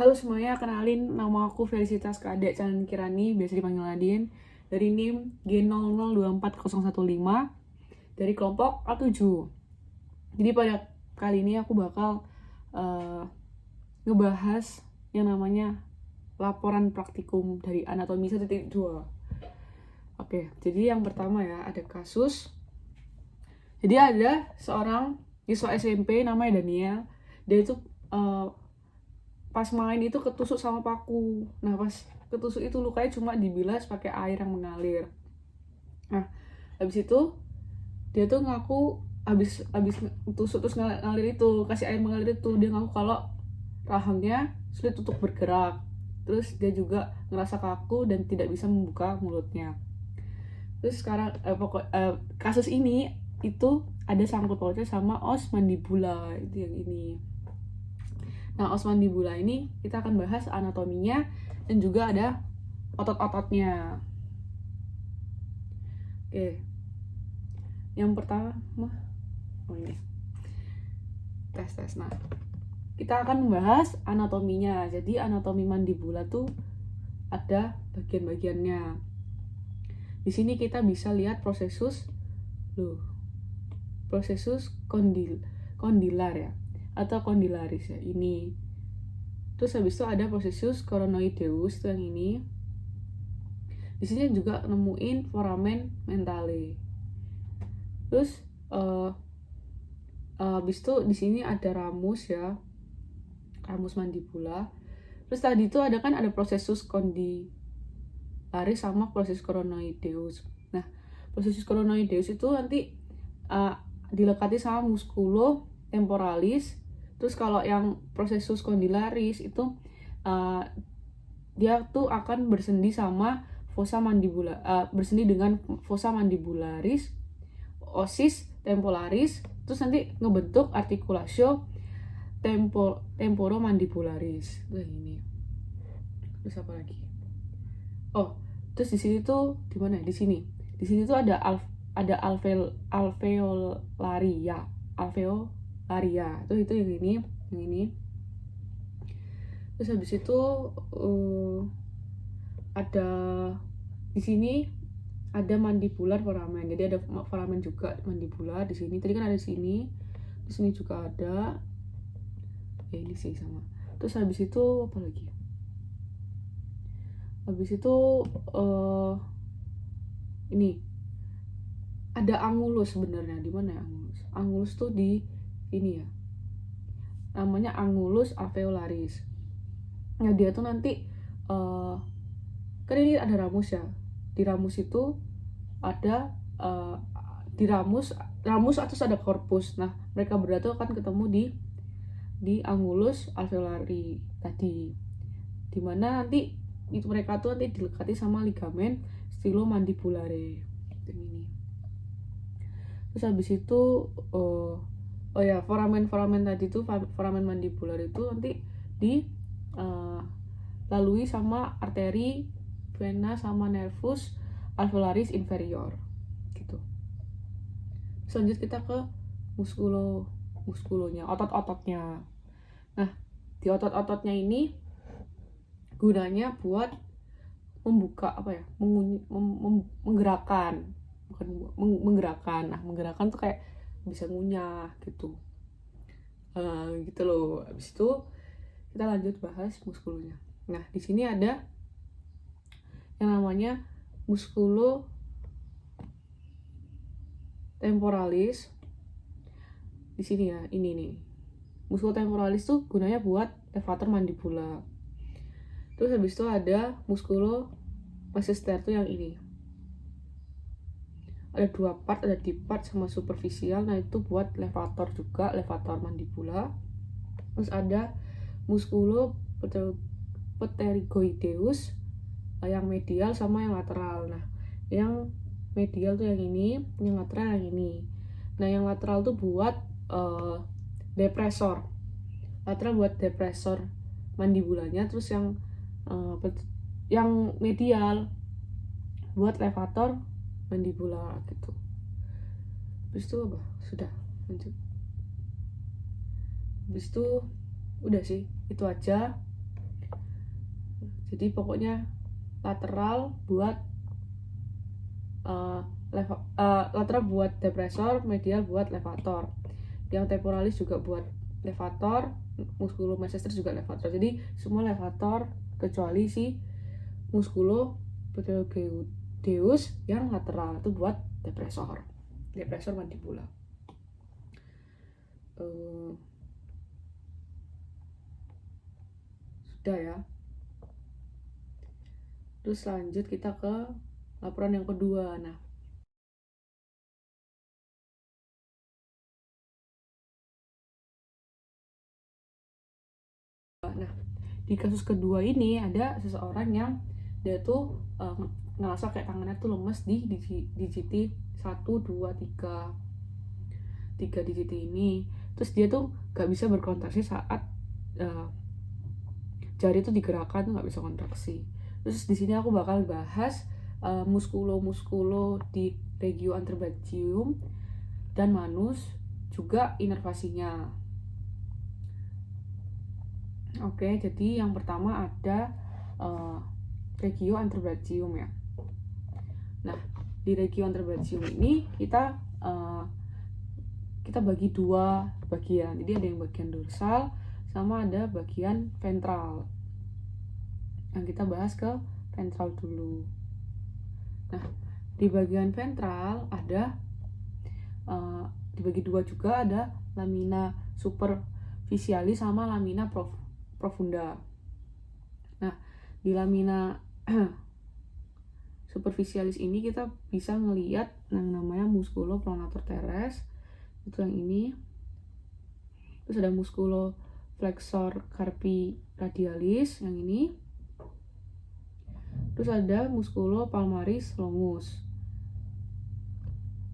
Halo semuanya, kenalin nama aku Felicitas Kadek Canan Kirani, biasa dipanggil Nadine, dari NIM G00240115 dari kelompok A7. Jadi pada kali ini aku bakal ngebahas yang namanya laporan praktikum dari anatomi 1.2. Oke, jadi yang pertama ya, ada kasus. Jadi ada seorang siswa SMP namanya Daniel. Dia itu pas main itu ketusuk sama paku. Nah, pas ketusuk itu lukanya cuma dibilas pakai air yang mengalir. Nah, habis itu dia tuh ngaku habis tusuk terus ngalir itu, kasih air mengalir itu, dia ngaku kalau rahangnya sulit untuk bergerak. Terus dia juga ngerasa kaku dan tidak bisa membuka mulutnya. Terus sekarang kasus ini itu ada sangkut pautnya sama os mandibula, itu yang ini. Nah, os mandibula ini kita akan bahas anatominya dan juga ada otot-ototnya. Oke. Yang pertama, ini. Tes. Nah, kita akan membahas anatominya. Jadi anatomi mandibula tuh ada bagian-bagiannya. Di sini kita bisa lihat prosesus kondilar ya, atau kondilaris ya, ini. Terus habis itu ada prosesus coronoideus, itu yang ini. Di sini juga nemuin foramen mentale. Terus habis itu di sini ada ramus ya, ramus mandibula. Terus tadi itu ada prosesus kondilaris sama prosesus coronoideus. Nah, prosesus coronoideus itu nanti dilekati sama musculo temporalis. Terus kalau yang prosesus kondilaris itu dia tuh akan bersendi sama fossa mandibula, bersendi dengan fossa mandibularis, osis tempolaris, terus nanti ngebentuk articulatio temporomandibularis. Nah, ini. Terus apa lagi? Oh, terus di sini tuh di mana? Di sini. Di sini tuh ada alveolaria. Itu yang ini. Terus habis itu ada di sini ada mandibular foramen. Jadi ada foramen juga mandibular di sini. Tadi kan ada di sini. Di sini juga ada. Ini sih sama. Terus habis itu apa lagi? Habis itu ini ada angulus sebenarnya. Di mana ya angulus? Angulus tuh di ini ya. Namanya angulus alveolaris. Nah, dia tuh nanti kan ini ada ramus ya. Di ramus itu ada di ramus atau ada korpus. Nah, mereka berdua tuh akan ketemu di angulus alveolari tadi. Dimana nanti itu mereka tuh nanti dilekati sama ligamen stylomandibulare ini. Terus habis itu foramen tadi tuh, foramen mandibular itu nanti di lalui sama arteri, vena sama nervus alveolaris inferior gitu. Selanjut kita ke muskulonya, otot-ototnya. Nah, di otot-ototnya ini gunanya buat membuka menggerakkan, bukan menggerakkan. Nah, menggerakkan tuh kayak bisa ngunyah gitu. Gitu loh. Habis itu kita lanjut bahas muskulonya. Nah, di sini ada yang namanya muskulo temporalis. Di sini ya, ini nih. Muskulo temporalis tuh gunanya buat levator mandibula. Terus habis itu ada muskulo masseter tuh yang ini. Ada dua part, ada deep part sama superficial. Nah, itu buat levator juga, levator mandibula. Terus ada muskulo pterygoideus yang medial sama yang lateral. Nah, yang medial tuh yang ini, yang lateral yang ini. Nah, yang lateral tuh buat depresor. Lateral buat depresor mandibulanya, terus yang medial buat levator mandibula gitu. Habis itu apa? Sudah, lanjut. Habis itu udah sih, itu aja. Jadi pokoknya lateral buat lateral buat depressor, medial buat levator. Yang temporalis juga buat levator, musculomasseter juga levator. Jadi semua levator kecuali si musculopterygoideus yang lateral itu buat depressor mandibula. Sudah ya. Terus lanjut kita ke laporan yang kedua. Nah, di kasus kedua ini ada seseorang yang dia tuh ngerasa kayak tangannya tuh lemes di digit 1, 2, 3 digit ini. Terus dia tuh gak bisa berkontraksi saat jari tuh digerakkan tuh gak bisa kontraksi. Terus di sini aku bakal bahas muskulo di regio antebrachium dan manus, juga inervasinya. Oke, jadi yang pertama ada regio antebrachium ya. Nah, di regio antebrachium ini kita bagi dua bagian. Jadi ada yang bagian dorsal sama ada bagian ventral. Yang kita bahas ke ventral dulu. Nah, di bagian ventral ada dibagi dua juga, ada lamina superficialis sama lamina profunda. Nah, di lamina superficialis ini kita bisa ngelihat yang namanya musculo pronator teres, itu yang ini. Terus ada musculo flexor carpi radialis yang ini. Terus ada musculo palmaris longus.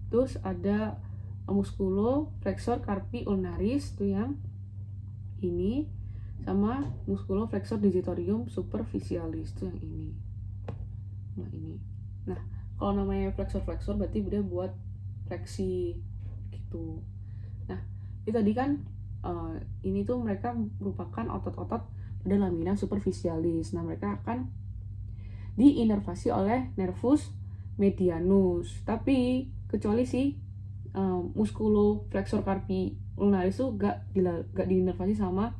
Terus ada musculo flexor carpi ulnaris itu yang ini, sama musculo flexor digitorium superficialis itu yang ini. Nah, ini. Nah, kalau namanya flexor berarti dia buat fleksi gitu. Nah, itu tadi kan ini tuh mereka merupakan otot-otot pada lamina superficialis. Nah, mereka akan diinervasi oleh nervus medianus. Tapi kecuali si musculo flexor carpi ulnaris itu gak diinervasi sama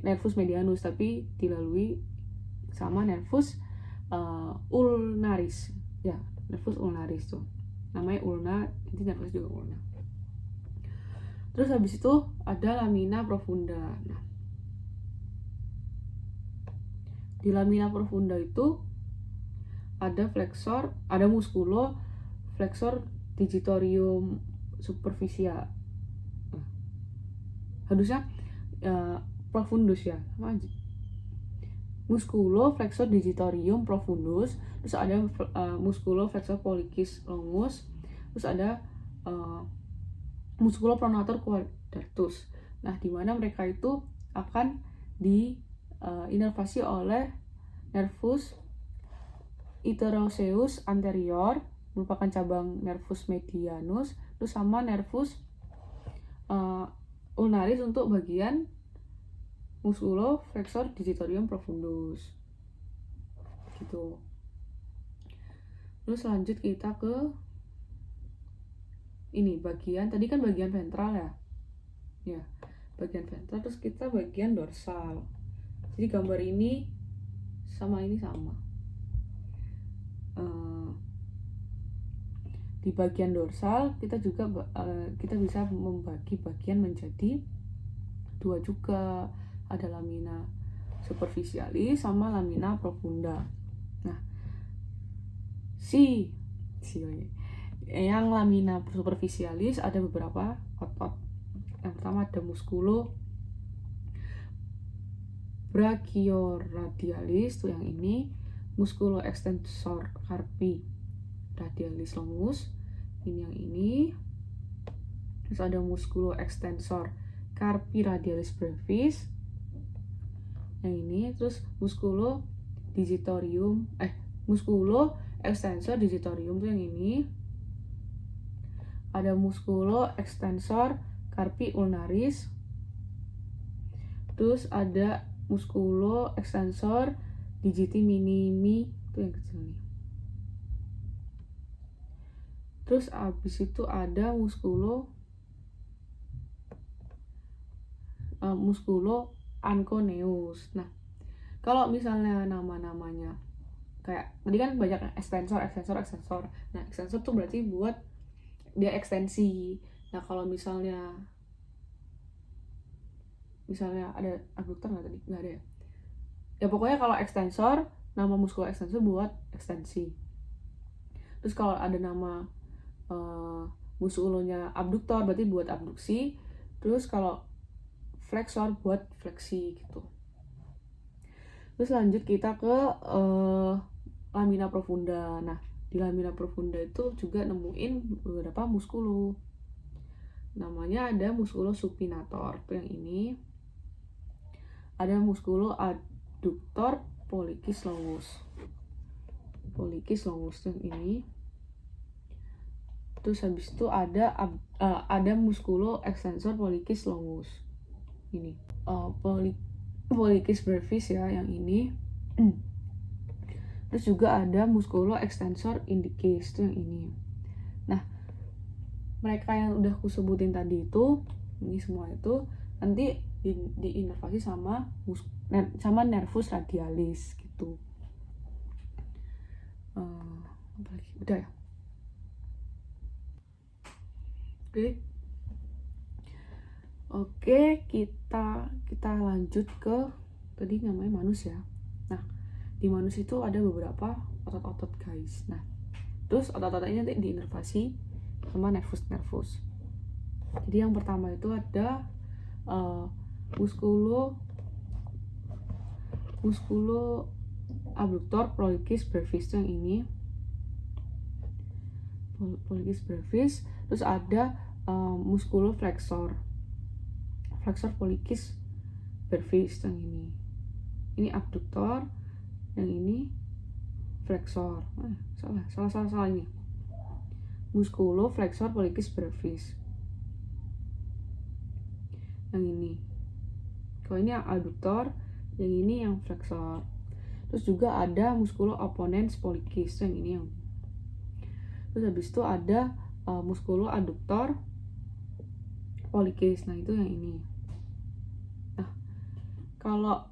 nervus medianus, tapi dilalui sama nervus ulnaris. Ya, nervus ulnaris tuh. Namanya ulna, ini nervus juga ulna. Terus habis itu ada lamina profunda. Nah, di lamina profunda itu ada musculo flexor digitorium superficial. Harusnya profundus ya, musculo flexor digitorium profundus. Terus ada musculo flexor pollicis longus. Terus ada musculo pronator quadratus. Nah, di mana mereka itu akan diinervasi oleh nervus iteroseus anterior, merupakan cabang nervus medianus, terus sama nervus ulnaris untuk bagian musculo flexor digitorium profundus gitu. Terus lanjut kita ke ini bagian, tadi kan bagian ventral ya bagian ventral. Terus kita bagian dorsal. Jadi gambar ini sama ini sama. Di bagian dorsal kita juga kita bisa membagi bagian menjadi dua juga, ada lamina superficialis sama lamina profunda. Nah, yang lamina superficialis ada beberapa otot. Yang pertama ada musculo brachioradialis tuh yang ini, musculo extensor carpi radialis longus, ini yang ini. Terus ada musculo extensor carpi radialis brevis yang ini. Terus musculo extensor digitorium tuh yang ini. Ada musculo extensor carpi ulnaris. Terus ada musculo extensor digiti minimi itu yang kecil nih. Terus abis itu ada musculo anconeus. Nah, kalau misalnya nama-namanya kayak tadi kan banyak extensor. Nah, extensor tuh berarti buat dia ekstensi. Nah, kalau misalnya ada abduktor nggak tadi? Nggak ada ya? Ya pokoknya kalau extensor, nama muskulo extensor buat ekstensi. Terus kalau ada nama muskulonya abduktor berarti buat abduksi. Terus kalau flexor buat fleksi gitu. Terus lanjut kita ke lamina profunda. Nah, di lamina profunda itu juga nemuin beberapa muskulo. Namanya ada muskulo supinator, itu yang ini. Ada muskulo adductor pollicis longus. Pollicis longus yang ini. Terus habis itu ada muskulo extensor pollicis longus. Ini. Pollicis brevis ya yang ini. Terus juga ada muskulo extensor indicis itu yang ini. Nah, mereka yang udah aku sebutin tadi itu, ini semua itu nanti diinervasi sama nervus radialis gitu. Apa lagi? Udah ya. Oke, kita lanjut ke tadi namanya manus ya. Nah, di manus itu ada beberapa otot-otot guys. Nah, terus otot-otot ini nanti diinervasi sama nervus. Jadi yang pertama itu ada muskulo abductor pollicis brevis yang ini. Pollicis brevis. Terus ada muskulo flexor pollicis brevis yang ini. Ini abductor, yang ini flexor. Salah ini. Muskulo flexor pollicis brevis. Yang ini. Kalau ini yang adductor, yang ini yang flexor. Terus juga ada muskulo opponens pollicis yang ini yang. Terus habis itu ada muskulo adductor pollicis. Nah, itu yang ini. Nah, kalau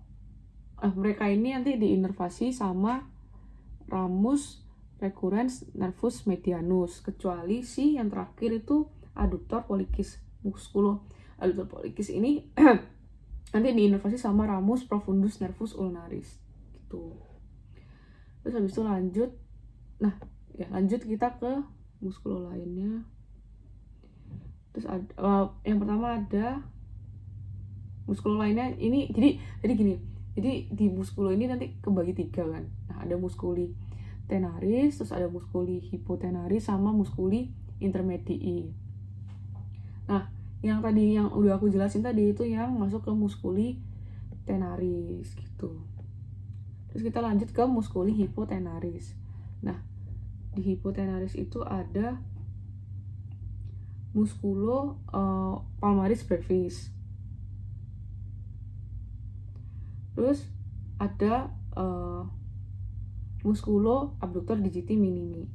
mereka ini nanti diinervasi sama ramus recurrens nervus medianus, kecuali si yang terakhir itu adductor pollicis. Muskulo adductor pollicis ini nanti diinervasi sama ramus profundus nervus ulnaris gitu. Terus habis itu lanjut kita ke muskulo lainnya. Terus yang pertama ada muskulo lainnya ini, jadi gini. Jadi di muskulo ini nanti kebagi 3 kan. Nah, ada muskuli tenaris, terus ada muskuli hipotenaris sama muskuli intermedii. Nah, yang tadi yang udah aku jelasin tadi itu yang masuk ke muskuli tenaris gitu. Terus kita lanjut ke muskuli hipotenaris. Nah, di hipotenaris itu ada muskulo palmaris brevis. Terus ada muskulo abductor digiti minim.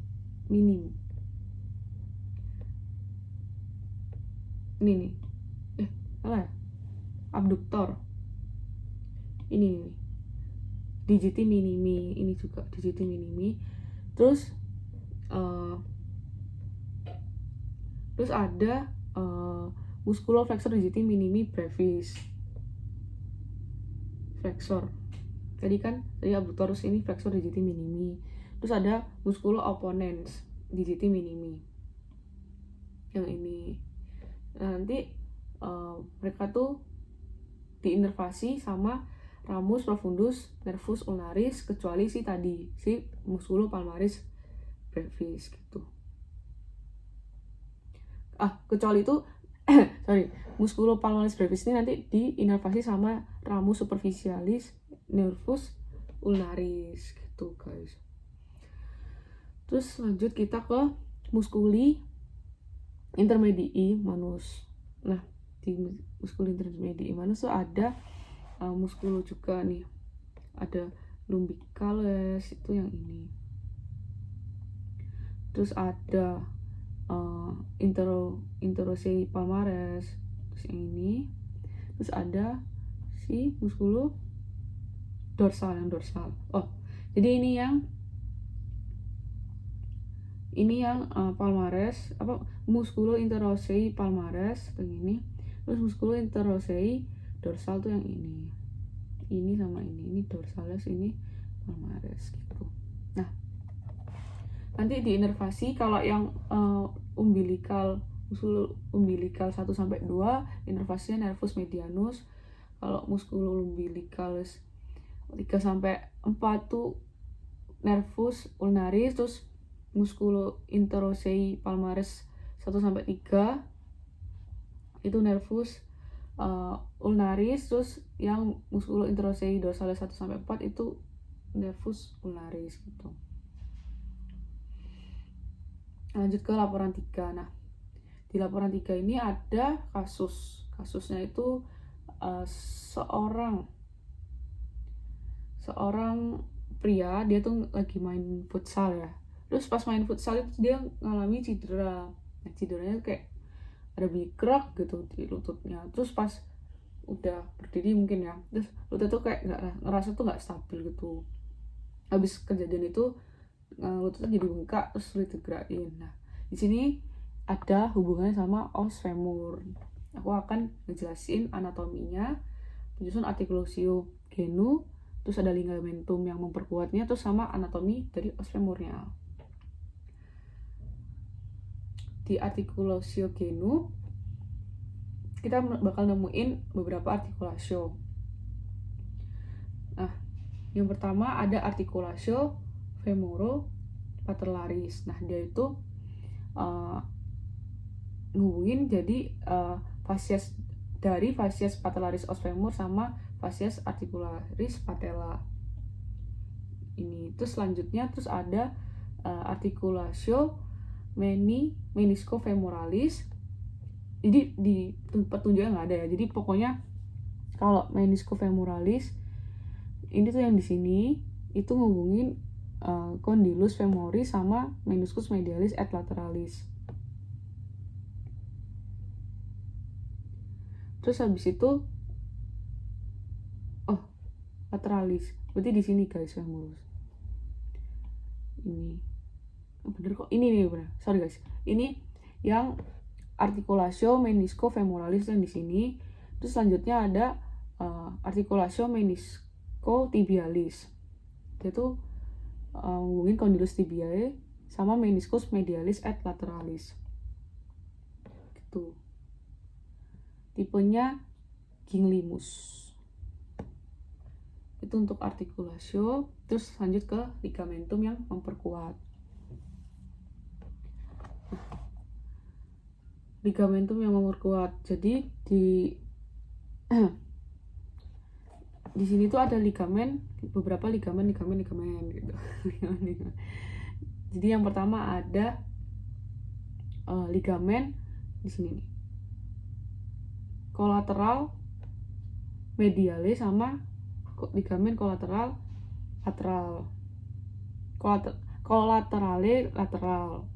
Ini nih. Salah ya? Abductor. Ini nih. Digiti minimi, ini juga digiti minimi. Terus ada muskulo flexor digiti minimi brevis. Flexor. Tadi abductorus ini flexor digiti minimi. Terus ada muskulo opponens digiti minimi. Yang ini. Nah, nanti mereka tuh diinervasi sama ramus profundus nervus ulnaris, kecuali si muskulo palmaris brevis gitu. Kecuali itu muskulo palmaris brevis ini nanti diinervasi sama ramus superficialis nervus ulnaris gitu guys. Terus lanjut kita ke muskuli intermedii manus. Nah, di muskuli intermedii manus tuh ada muskulo juga nih. Ada lumbicalis itu yang ini. Terus ada interosei palmaris, terus yang ini. Terus ada si muskulo dorsal, yang dorsal. Oh, jadi ini yang palmaris, apa, muskulo interosei palmaris yang ini. Terus muskulo interosei dorsal tuh yang ini sama ini dorsalis, ini palmaris gitu. Nah, nanti diinervasi kalau yang umbilical, muskulo umbilical 1 sampai 2 inervasinya nervus medianus. Kalau muskulo umbilicalis 3 sampai 4 tuh nervus ulnaris. Terus muskulo interosei palmaris 1 sampai 3 itu nervus ulnaris. Terus yang muskulo interosei dorsalis 1 sampai 4 itu nervus ulnaris gitu. Lanjut ke laporan 3. Nah, di laporan 3 ini ada kasusnya itu seorang pria, dia tuh lagi main futsal ya. Terus pas main futsal itu dia ngalami cedera. Nah, cederanya kayak ada bunyi kerak gitu di lututnya. Terus pas udah berdiri mungkin ya, terus lutut tuh kayak ngerasa tuh nggak stabil gitu. Habis kejadian itu lututnya jadi bengkak, terus sulit digerakin. Nah, di sini ada hubungannya sama os femur. Aku akan ngejelasin anatominya, penyusun articulatio genu, terus ada ligamentum yang memperkuatnya, terus sama anatomi dari os femurnya. Di articulatio genu kita bakal nemuin beberapa articulatio. Nah, yang pertama ada articulatio femoro-patellaris. Nah, dia itu ngehubungin jadi fascies dari fascies patellaris os femur sama fascies articularis patella ini. Terus selanjutnya terus ada articulatio meniscofemoralis. Jadi di petunjuknya nggak ada ya. Jadi pokoknya kalau meniscofemoralis ini tuh yang di sini itu ngehubungin condylus femoris sama meniscus medialis et lateralis. Terus habis itu lateralis. Berarti di sini guys femorus. Ini. Bener kok. Ini nih bener. Sorry guys. Ini yang articulatio meniscofemoralis yang di sini. Terus selanjutnya ada articulatio meniscotibialis. Dia tuh hubungin condylus tibiae sama meniscus medialis et lateralis. Gitu. Tipenya Ginglimus. Itu untuk articulatio. Terus lanjut ke ligamentum yang memperkuat. Ligamentum yang memperkuat. Jadi di sini tuh ada beberapa ligamen gitu. Jadi yang pertama ada ligamen di sini nih, kolateral mediale sama ligamen kolateral lateral. Kolaterale lateral.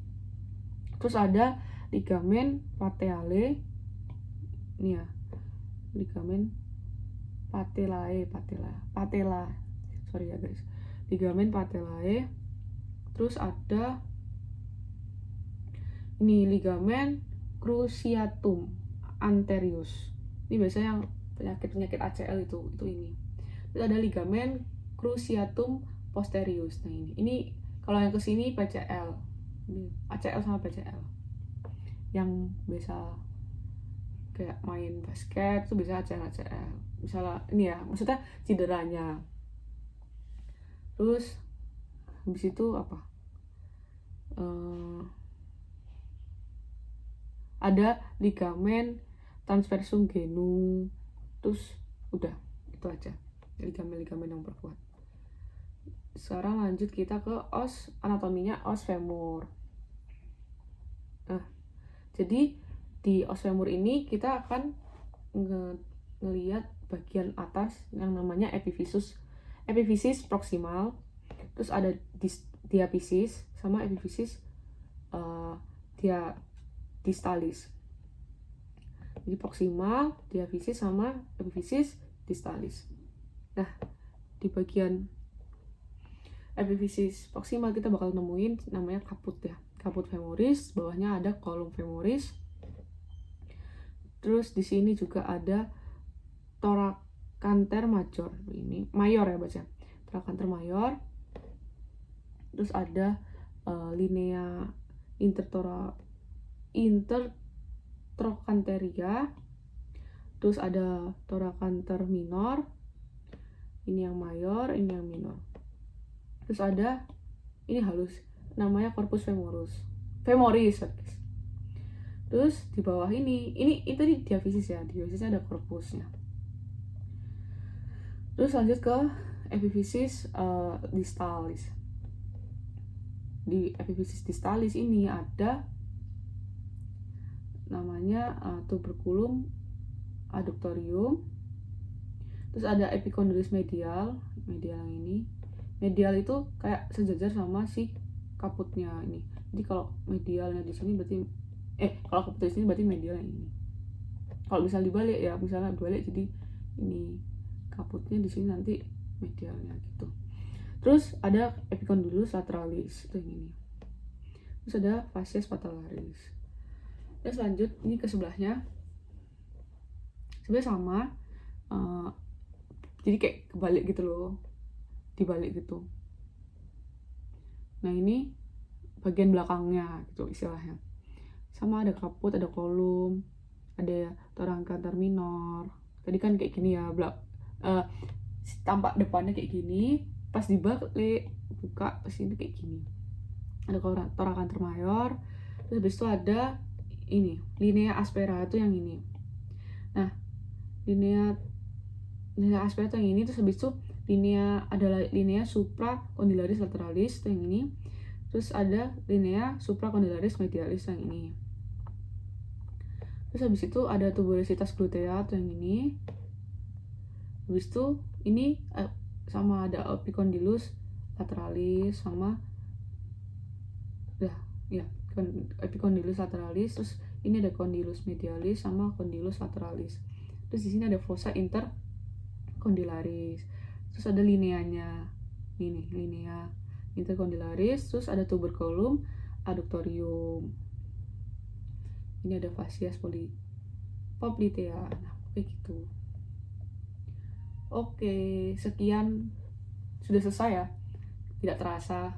Terus ada ligamen patellae. Ini ya. Ligamen patella. Sorry ya guys. Ligamen patellae. Terus ada ini ligamen cruciatum anterius. Ini biasanya yang penyakit ACL itu ini. Terus ada ligamen cruciatum posterius. Nah, ini kalau yang kesini PCL. Ini ACL sama PCL. Yang biasa kayak main basket tuh bisa ACL. Misalnya ini ya, maksudnya cederanya. Terus habis itu apa? Ada ligamen transversum genu. Terus udah, itu aja ligamen yang berkuat. Sekarang lanjut kita ke anatominya os femur. Nah, jadi di os femur ini kita akan ngelihat bagian atas yang namanya epiphysis epifisis proksimal, terus ada diafisis sama epifisis distalis. Jadi proksimal, diafisis sama epifisis distalis. Nah, di bagian epifisis proksimal kita bakal nemuin namanya kaput ya, kaput femoris, bawahnya ada kolum femoris. Terus di sini juga ada thoracanter major, ini mayor ya baca, thoracanter mayor. Terus ada linea intertrochanteria. Terus ada thoracanter minor, ini yang mayor, ini yang minor. Terus ada ini halus, namanya corpus femoris. Terus di bawah ini itu di diafisis ya, diafisisnya ada corpusnya. Terus lanjut ke epifisis distalis. Di epifisis distalis ini ada namanya tuberculum adductorium. Terus ada epicondylus medial yang ini. Medial itu kayak sejajar sama si kaputnya ini. Jadi kalau medialnya di sini berarti kalau kaputnya di sini berarti medialnya ini. Kalau misalnya dibalik ya, misalnya dibalik jadi ini kaputnya di sini nanti medialnya gitu. Terus ada epicondylus lateralis itu yang ini. Terus ada fascia patellaris. Terus lanjut ini ke sebelahnya. Sebenarnya sama, jadi kayak kebalik gitu loh, dibalik gitu. Nah ini bagian belakangnya gitu istilahnya. Sama ada kaput, ada kolum, ada thoracanter minor. Tadi kan kayak gini ya, tampak depannya kayak gini, pas dibalik buka pas ini kayak gini. Ada thoracanter mayor. Terus habis itu ada ini linea aspera itu yang ini. Nah linea aspera itu yang ini. Terus habis itu ada linea supracondylaris lateralis itu yang ini. Terus ada linea supracondylaris medialis yang ini. Terus habis itu ada tuberositas glutea itu yang ini. Habis itu ini sama ada epicondylus lateralis sama epicondylus lateralis. Terus ini ada condylus medialis sama condylus lateralis. Terus di sini ada fossa intercondylaris. Terus ada lineanya, ini linea intercondylaris. Terus ada tuberculum adductorium. Ini ada fascia popliteal. Nah, kayak gitu. Oke, sekian, sudah selesai ya, tidak terasa.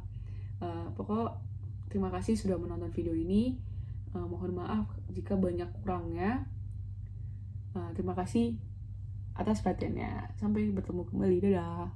Pokok terima kasih sudah menonton video ini. Mohon maaf jika banyak kurangnya. Terima kasih atas perhatiannya. Sampai bertemu kembali. Dadah.